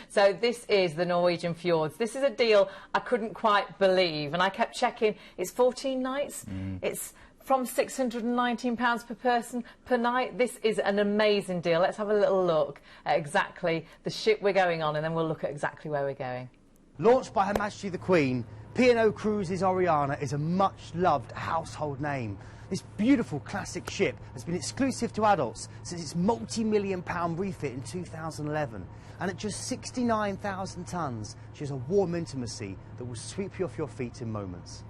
So this is the Norwegian Fjords. This is a deal I couldn't quite believe, and I kept checking. It's 14 nights. It's from £619 per person per night. This is an amazing deal. Let's have a little look at exactly the ship we're going on, and then we'll look at exactly where we're going. Launched by Her Majesty the Queen, P&O Cruises Oriana is a much-loved household name. This beautiful classic ship has been exclusive to adults since its multi-million-pound refit in 2011. And at just 69,000 tonnes, she has a warm intimacy that will sweep you off your feet in moments.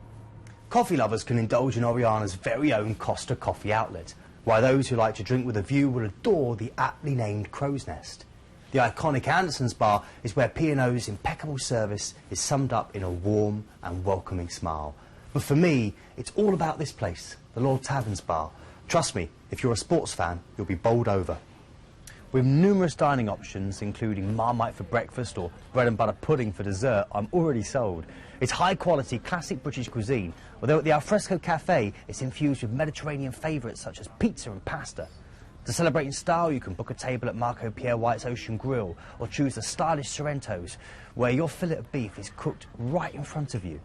Coffee lovers can indulge in Oriana's very own Costa coffee outlet, while those who like to drink with a view will adore the aptly named Crow's Nest. The iconic Anderson's Bar is where P&O's impeccable service is summed up in a warm and welcoming smile. But for me, it's all about this place, the Lord Tavern's Bar. Trust me, if you're a sports fan, you'll be bowled over. With numerous dining options, including Marmite for breakfast or bread and butter pudding for dessert, I'm already sold. It's high-quality, classic British cuisine, although at the Alfresco Cafe, it's infused with Mediterranean favourites such as pizza and pasta. To celebrate in style, you can book a table at Marco Pierre White's Ocean Grill, or choose the stylish Sorrento's, where your fillet of beef is cooked right in front of you.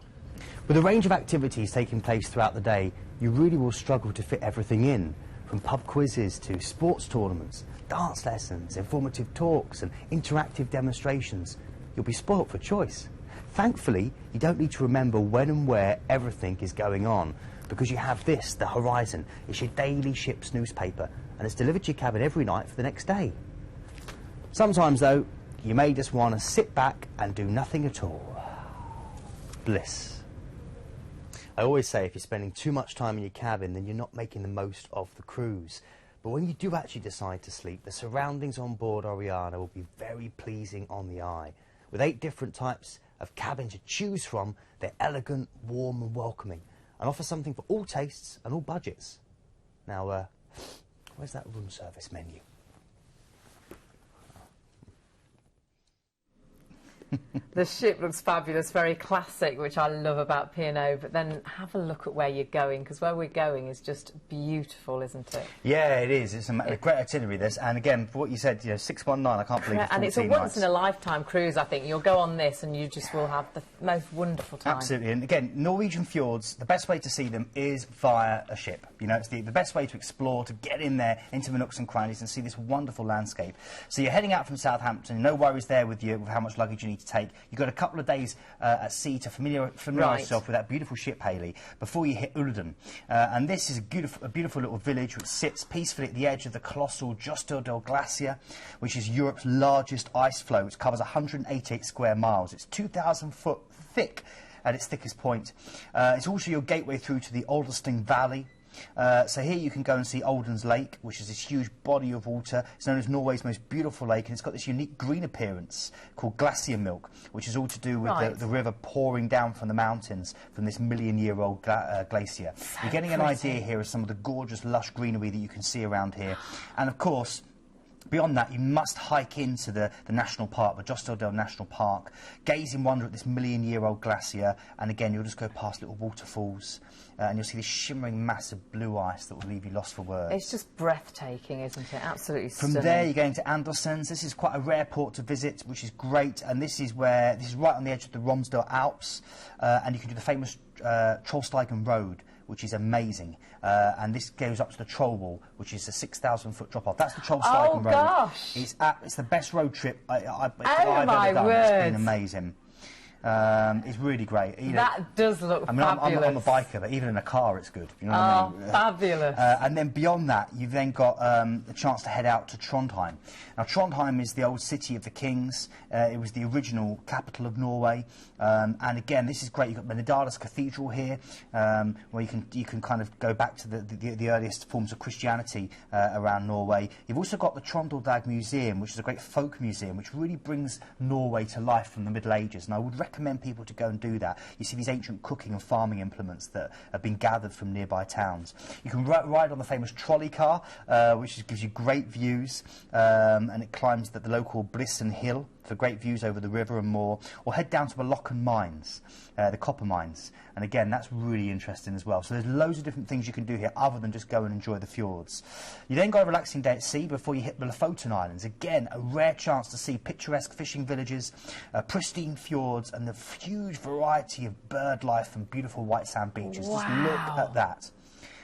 With a range of activities taking place throughout the day, you really will struggle to fit everything in, from pub quizzes to sports tournaments, dance lessons, informative talks and interactive demonstrations. You'll be spoilt for choice. Thankfully, you don't need to remember when and where everything is going on, because you have this, the Horizon. It's your daily ship's newspaper, and it's delivered to your cabin every night for the next day. Sometimes, though, you may just want to sit back and do nothing at all. Bliss. I always say if you're spending too much time in your cabin, then you're not making the most of the cruise. But when you do actually decide to sleep, the surroundings on board Oriana will be very pleasing on the eye. With 8 different types of cabin to choose from, they're elegant, warm and welcoming, and offer something for all tastes and all budgets. Now, where's that room service menu? The ship looks fabulous, very classic, which I love about P&O, but then have a look at where you're going, because where we're going is just beautiful, isn't it? Yeah, it is. It's a great itinerary, this. And again, for what you said, you know, 619, I can't believe it's 14 And it's a once-in-a-lifetime cruise, I think. You'll go on this and you just will have the most wonderful time. Absolutely. And again, Norwegian Fjords, the best way to see them is via a ship. You know, it's the best way to explore, to get in there into the nooks and crannies and see this wonderful landscape. So you're heading out from Southampton, no worries there with you, with how much luggage you need to take. You've got a couple of days at sea to familiarise yourself with that beautiful ship, Hayley, before you hit Ulden. And this is a beautiful little village which sits peacefully at the edge of the colossal Jostedal Glacier, which is Europe's largest ice floe, which covers 188 square miles. It's 2,000 foot thick at its thickest point. It's also your gateway through to the Aldersting Valley. So here you can go and see Olden's Lake, which is this huge body of water. It's known as Norway's most beautiful lake, and it's got this unique green appearance called glacier milk, which is all to do with the river pouring down from the mountains from this million-year-old glacier. So you're getting an idea here of some of the gorgeous, lush greenery that you can see around here. And, of course, beyond that, you must hike into the national park, the Jostedal National Park, gaze in wonder at this million-year-old glacier, and again, you'll just go past little waterfalls, and you'll see this shimmering mass of blue ice that will leave you lost for words. It's just breathtaking, isn't it? Absolutely stunning. From there, you're going to Andersens. This is quite a rare port to visit, which is great, and this is right on the edge of the Romsdal Alps, and you can do the famous Trollstigen Road, which is amazing. And this goes up to the Troll Wall, which is a 6,000 foot drop off. That's the Trollstigen Road. Oh, gosh! It's the best road trip I've Oh, my ever done. word. It's been amazing. It's really great. You know, that does look fabulous. I'm a biker, but even in a car it's good. You know what I mean? Fabulous. And then beyond that, you've then got the chance to head out to Trondheim. Now, Trondheim is the old city of the kings. It was the original capital of Norway. And again, this is great. You've got the Nidaros Cathedral here, where you can kind of go back to the earliest forms of Christianity around Norway. You've also got the Trondaldag Museum, which is a great folk museum, which really brings Norway to life from the Middle Ages. And I would recommend recommend people to go and do that. You see these ancient cooking and farming implements that have been gathered from nearby towns. You can ride on the famous trolley car, which gives you great views, and it climbs the local Brisson Hill for great views over the river and more, or head down to the Locken mines, the copper mines, and again that's really interesting as well. So there's loads of different things you can do here other than just go and enjoy the fjords. You then go a relaxing day at sea before you hit the Lofoten Islands. Again, a rare chance to see picturesque fishing villages, pristine fjords, and the huge variety of bird life and beautiful white sand beaches. Wow. Just look at that.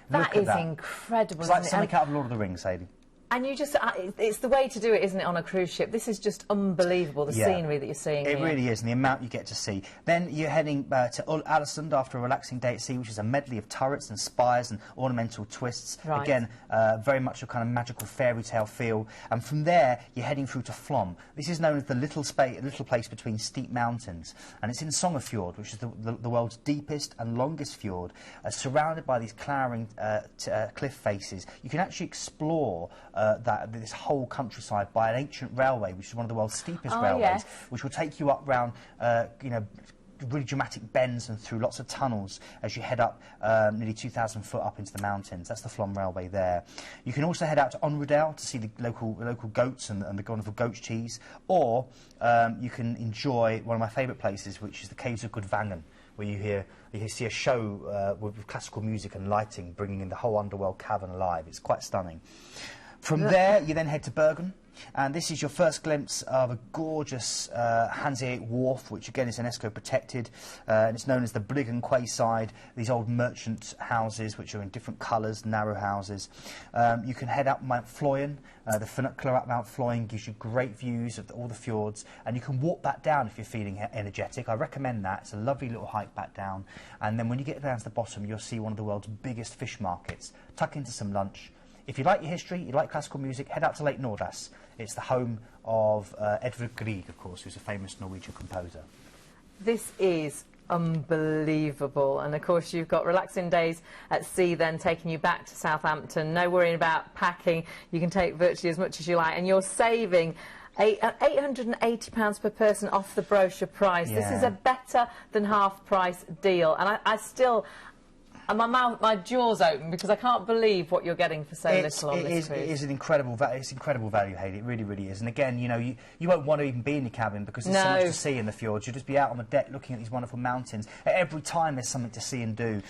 That is incredible. It's like isn't it? something out of Lord of the Rings, Sadie. And you just, it's the way to do it, isn't it, on a cruise ship? This is just unbelievable, the scenery that you're seeing It here. really is, and the amount you get to see. Then you're heading to Aalesund after a relaxing day at sea, which is a medley of turrets and spires and ornamental twists. Right. Again, very much a kind of magical fairy tale feel. And from there, you're heading through to Flom. This is known as the little place between steep mountains. And it's in Sognefjord, which is the world's deepest and longest fjord, surrounded by these clowering cliff faces. You can actually explore this whole countryside by an ancient railway, which is one of the world's steepest railways, which will take you up round, really dramatic bends and through lots of tunnels as you head up nearly 2,000 foot up into the mountains. That's the Flom Railway there. You can also head out to Onrudale to see the local goats and the wonderful goat cheese, or you can enjoy one of my favourite places, which is the Caves of Gudvangen, where you see a show with classical music and lighting, bringing in the whole underworld cavern alive. It's quite stunning. From there, you then head to Bergen, and this is your first glimpse of a gorgeous Hanseatic wharf, which again is UNESCO protected, and it's known as the Briggen Quayside, these old merchant houses which are in different colours, narrow houses. You can head up Mount Floyen. The funicular up Mount Floyen gives you great views of all the fjords, and you can walk back down if you're feeling energetic. I recommend that. It's a lovely little hike back down, and then when you get down to the bottom, you'll see one of the world's biggest fish markets. Tuck into some lunch. If you like your history, you like classical music, head out to Lake Nordas. It's the home of Edvard Grieg, of course, who's a famous Norwegian composer. This is unbelievable, and of course you've got relaxing days at sea then taking you back to Southampton. No worrying about packing. You can take virtually as much as you like, and you're saving £880 per person off the brochure price. Yeah. This is a better than half price deal, and I still... And my jaw's open because I can't believe what you're getting for so little on this cruise. It is an incredible value, Hayley. It really, really is. And again, you won't want to even be in your cabin because there's so much to see in the fjords. You'll just be out on the deck looking at these wonderful mountains. Every time there's something to see and do.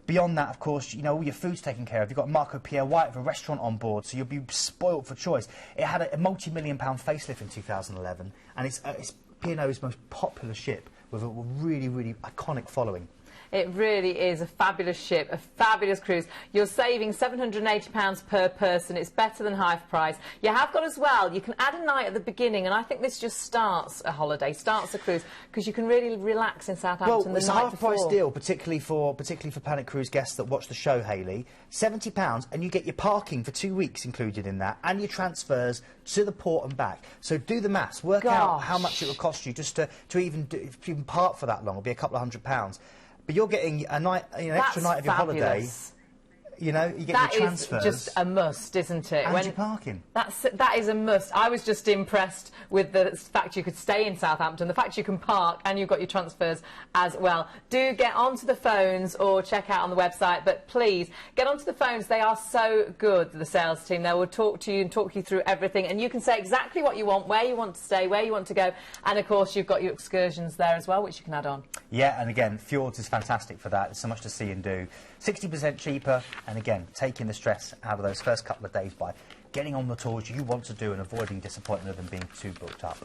Beyond that, of course, all your food's taken care of. You've got Marco Pierre White with a restaurant on board, so you'll be spoilt for choice. It had a multi-million-pound facelift in 2011, and it's P&O's most popular ship with a really, really iconic following. It really is a fabulous ship, a fabulous cruise. You're saving £780 per person. It's better than half price. You have got as well, you can add a night at the beginning, and I think this just starts a holiday, starts a cruise, because you can really relax in Southampton the night before. Well, it's a half-price deal, particularly for Planet Cruise guests that watch the show, Hayley. £70, and you get your parking for 2 weeks included in that, and your transfers to the port and back. So do the maths. Work out how much it will cost you just to even park for that long. It'll be a couple of £100. But you're getting a night, an extra night of your holiday. You get your transfers. That is just a must, isn't it? And your parking. That is a must. I was just impressed with the fact you could stay in Southampton, the fact you can park, and you've got your transfers as well. Do get onto the phones or check out on the website, but please get onto the phones. They are so good, the sales team. They will talk to you and talk you through everything, and you can say exactly what you want, where you want to stay, where you want to go, and of course you've got your excursions there as well, which you can add on. Yeah, and again, Fjords is fantastic for that. There's so much to see and do. 60% cheaper, and again, taking the stress out of those first couple of days by getting on the tours you want to do and avoiding disappointment of them being too booked up.